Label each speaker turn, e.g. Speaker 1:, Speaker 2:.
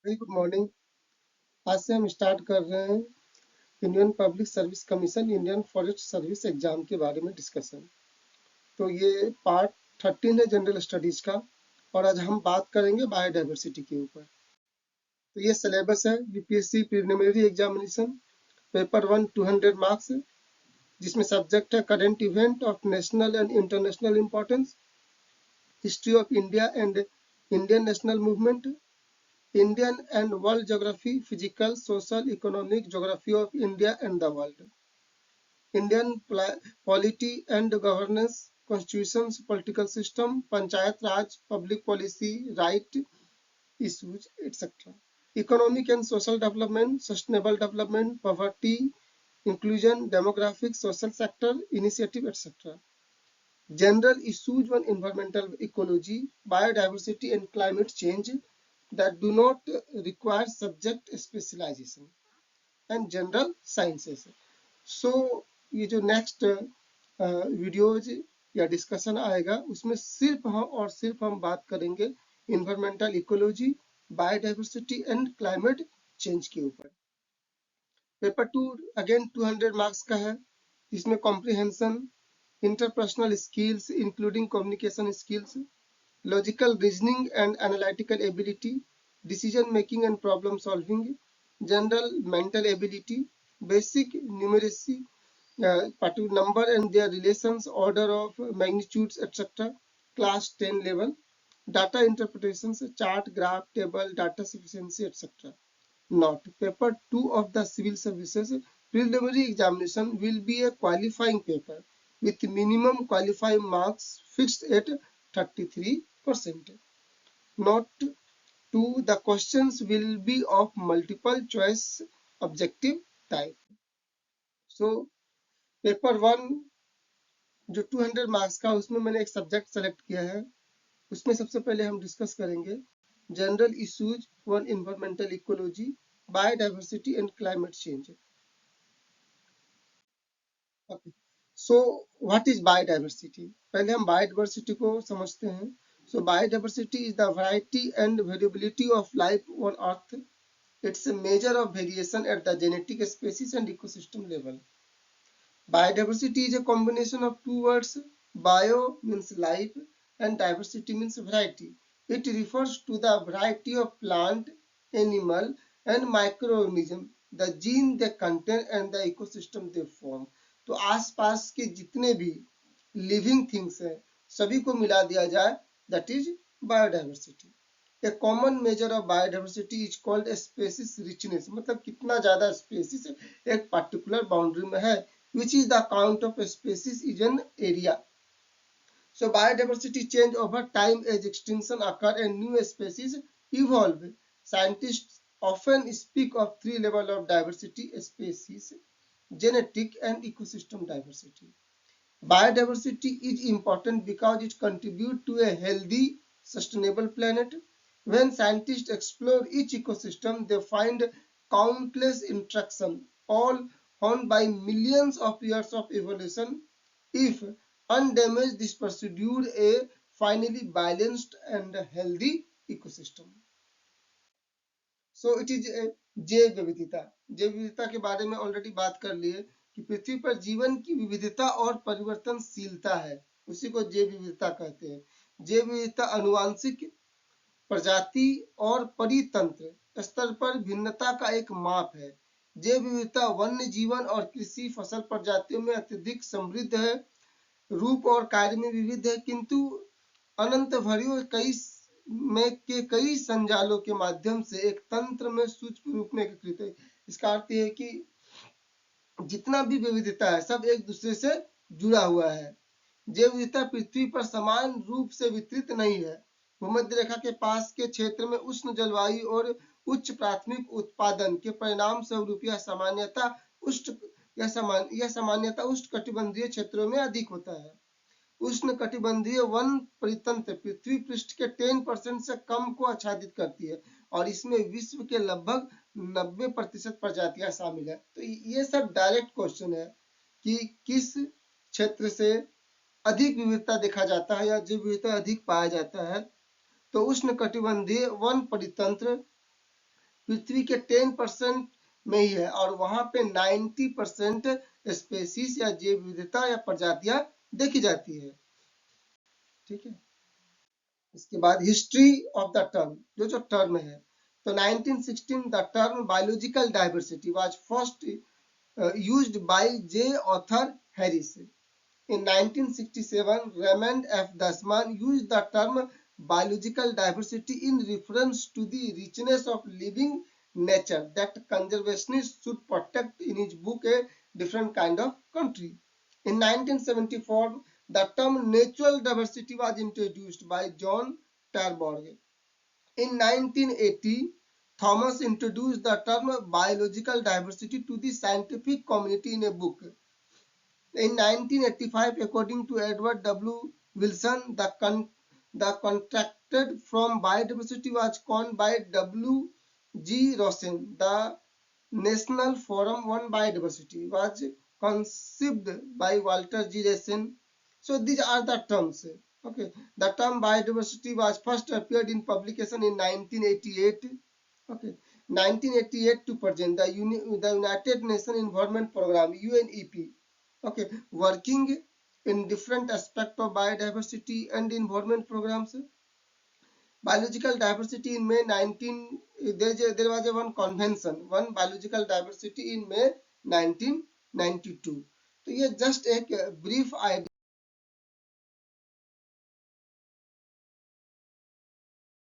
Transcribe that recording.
Speaker 1: Very good morning. आज से हम स्टार्ट कर रहे हैं Indian public service commission Indian forest service exam के बारे में डिस्कशन। तो ये पार्ट 13 है जनरल स्टडीज का, और आज हम बात करेंगे बायोडाइवर्सिटी के ऊपर। तो ये सिलेबस है UPSC preliminary examination paper 1 200 marks, जिसमें सब्जेक्ट है current event of national and international importance, history of India and Indian national movement, Indian and world geography, physical, social, economic geography of India and the world, Indian polity and governance, constitutions, political system, Panchayat Raj, public policy, right issues, etc. Economic and social development, sustainable development, poverty, inclusion, demographics, social sector, initiative, etc. General issues on environmental ecology, biodiversity and climate change that do not require subject specialization, and general sciences. So ये जो next videos या discussion आएगा उसमें सिर्फ हम और सिर्फ हम बात करेंगे environmental ecology, biodiversity and climate change के ऊपर। पेपर 2 अगेन 200 मार्क्स का है। इसमें comprehension, interpersonal skills including communication skills, logical reasoning and analytical ability, decision making and problem solving, general mental ability, basic numeracy, particular number and their relations, order of magnitudes, etc., class 10 level, data interpretations, chart, graph, table, data sufficiency, etc. Not. Paper 2 of the civil services preliminary examination will be a qualifying paper with minimum qualifying marks fixed at 33%. Note 2, the questions will be of multiple choice objective type. So paper 1 जो 200 marks का, उसमें मैंने एक subject select किया है। उसमें सबसे पहले हम डिस्कस करेंगे general issues on environmental ecology, biodiversity and climate change. Okay. So what is biodiversity? पहले हम biodiversity को समझते हैं। So biodiversity is the variety and variability of life on earth. It's a measure of variation at the genetic, species and ecosystem level. Biodiversity is a combination of two words. Bio means life and diversity means variety. It refers to the variety of plant, animal and microorganism, the gene they contain and the ecosystem they form. तो आसपास के जितने भी living things हैं सभी को मिला दिया जाए, that is biodiversity. A common measure of biodiversity is called a species richness, मतलब कितना ज्यादा स्पेसिस एक पर्टिकुलर बाउंड्री में है, which is the count of species is an area. So biodiversity change over time as extinction occur and new species evolve. Scientists often speak of three levels of diversity: species, genetic and ecosystem diversity. Biodiversity is important because it contributes to a healthy, sustainable planet. When scientists explore each ecosystem, they find countless interactions, all honed by millions of years of evolution. If undamaged, this produces a finally balanced and healthy ecosystem. So it is जैव विविधता। जैव विविधता के बारे में already बात कर लिए कि पृथ्वी पर जीवन की विविधता और परिवर्तनशीलता है, उसी को जैव विविधता कहते हैं। जैव विविधता अनुवांशिक, प्रजाति और परितंत्र स्तर पर भिन्नता का एक माप है। जैव विविधता वन्य जीवन और कृषि फसल प्रजातियों में अत्यधिक समृद्ध है, रूप और कार्य में विविध है, किंतु अनंत भरियों कई संजालों के माध्यम से एक तंत्र में सूक्ष्म रूप में एकीकृत है। इसका अर्थ है कि जितना भी विविधता है सब एक दूसरे से जुड़ा हुआ है। जैव विविधता पृथ्वी पर समान रूप से वितरित नहीं है। भूमध्य रेखा के पास के क्षेत्र में उष्ण जलवायु और उच्च प्राथमिक उत्पादन के परिणाम स्वरूप यह सामान्यता उष्णकटिबंधीय क्षेत्रों में अधिक होता है। उष्णकटिबंधीय वन परितंत्र पृथ्वी पृष्ठ के 10% से कम को आच्छादित करती है और इसमें विश्व के लगभग 90% प्रजातियां शामिल है। तो ये सब डायरेक्ट क्वेश्चन है कि किस क्षेत्र से अधिक विविधता देखा जाता है या जैव विविधता अधिक पाया जाता है। तो उष्णकटिबंधीय वन परितंत्र पृथ्वी के 10% में ही है और वहां पे 90% स्पेसीज या जैव विविधता या प्रजातियां देखी जाती है। ठीक है, इसके बाद हिस्ट्री ऑफ द टर्म, जो टर्म है, तो 1916 the term biological diversity was first used by J. Arthur Harris. In 1967, Raymond F. Dasman used the term biological diversity in reference to the richness of living nature that conservationists should protect in his book A Different Kind of Country. In 1974, the term natural diversity was introduced by John Tarborg. In 1980, Thomas introduced the term biological diversity to the scientific community in a book. In 1985, according to Edward W. Wilson, the contracted from biodiversity was coined by W. G. Rosen. The National Forum on Biodiversity was conceived by Walter G. Rosen. So these are the terms. Okay, the term biodiversity was first appeared in publication in 1988. Okay, 1988 to present, the United Nations Environment Program (UNEP), okay, working in different aspects of biodiversity and environment programs. Biological diversity in May 19, there was a one convention, one biological diversity in May 1992. तो ये just एक brief idea